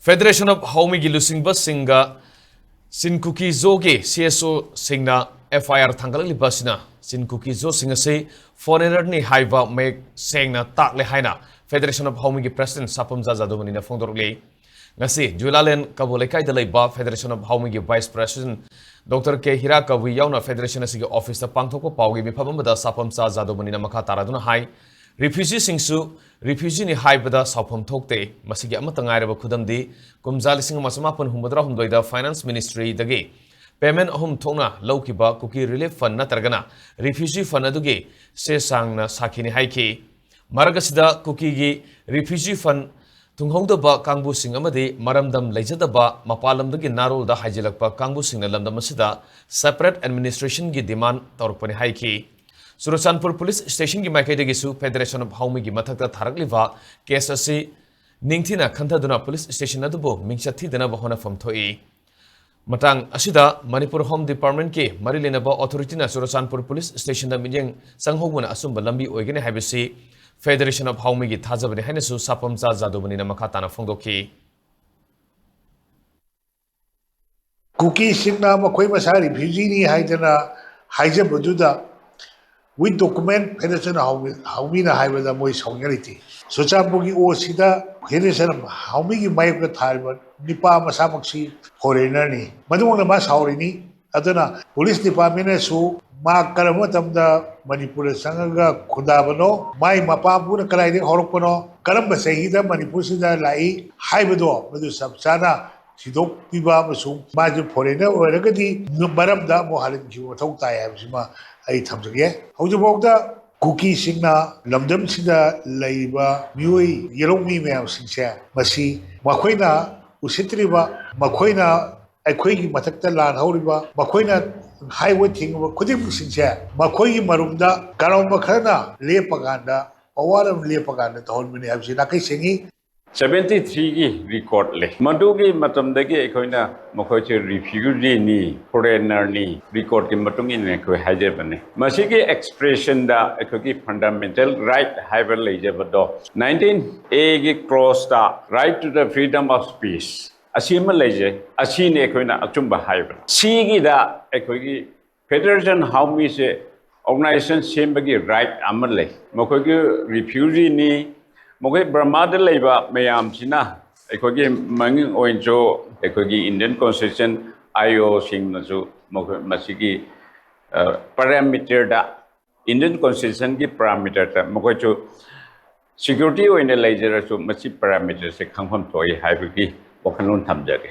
Federation of Homi Gilusingba Singa Sinkuki Zoge CSO Singna FIR Thangatlakliba Asina Sinkuki Zo Singase Foreigner ni Haiba Mayek Sengna Takle Haina Federation of Homi President Sapam Zazadumani na Fondorle Ngasi Julalen Kabulekai Deleba Federation of Homi Vice President Dr. K Hiraka Wiyauna Federation Sig Office the Pangtoko Pawi Mipamada Sapam Zazadumani na Makataraduna Hai Refugee Singsu Refugee ni Haibada Sapam Tokte Masigi Amatangaira Kudamdi Kumzalising Masamapun Humadra Humdoida Finance Ministry Dagi Payment Hum Tona Lokiba Cookie Relief Fund Natargana Refugee Fund Adugi Se Sangna Sakini Haiki Maragasida Cookie Refugee Fund Tunghongdaba Kangbu Singamadi Maramdam Lejadaba Mapalam Dagi Narol da Hajalakpa Kangbu Singalam Masida Separate Administration Gi Demand Torpani Haiki Surachanpur Police Station ki Maikaidagisu Federation of Homi ki Mathakta Tharakliva case asi Ningthina Khantaduna Police Station adubo Mingchathi dana bahona famthoi Matang asida Manipur Home Department ke Marilenaba Authority na Surachanpur Police Station da minyang sanghoguna asumba lambi oigene haibasi Federation of Homi ki thajabani hainasu sapamcha jadobani na makhatana phongdoki Cookie singna makoi masari refugee ni haidana haijabaduda with document Federation Haumi na Haiba Moy Shenghalle. So Chabugi O Sida Federation Haumi Mayek Haiba Nipa Masamaxi foreigner ni. Maduna Mas Haurini Adana Police Department su Ma Karamatam da Manipur Sanga Kudabano, My Mapapuna Kalai Horopono, Karamba Sahida Manipusida Lai Haibado, Madu Sabsana. Sidok Piba Masum, Major Foreigner, or Regati, Nubaram da Mohalim Jimotai Absima, I Tamsage. How the Bogda, Cookie Signa, Lamdam Sida, Laiba, Mui, Yellow Mimel Sincere, Masi, Makoina, Usitriba, Makoina, Aquagi Matakta Land, Horiba, Makoina, Highway Ting, Kudim Sincere, Makoi Marunda, Karamakana, Lepaganda, or one of Lepaganda, told me Absinaki singing. 73 record le madugi matamdagi ekoina mokoche refugee ni foreigner ni record ki matungi ne ko haje bane masigi expression da ekoki fundamental right haiba leje bado 19a gi cross da right to the freedom of speech asima leje asine ekoina achumba haiba sigi da ekoki federation haumi se organization sembagi right amale mokoki refugee ni Mogai Brahmada Leba Mayam Sina, Ekogi Manging Oinjo, Ekogi Indian Constitution, IO Sing Nazu, Masigi parameter da Indian Constitution ki parameter da Mogocho security in the laser so Masi parameters a come from Toy Hybrid, Wakanun Tamjari.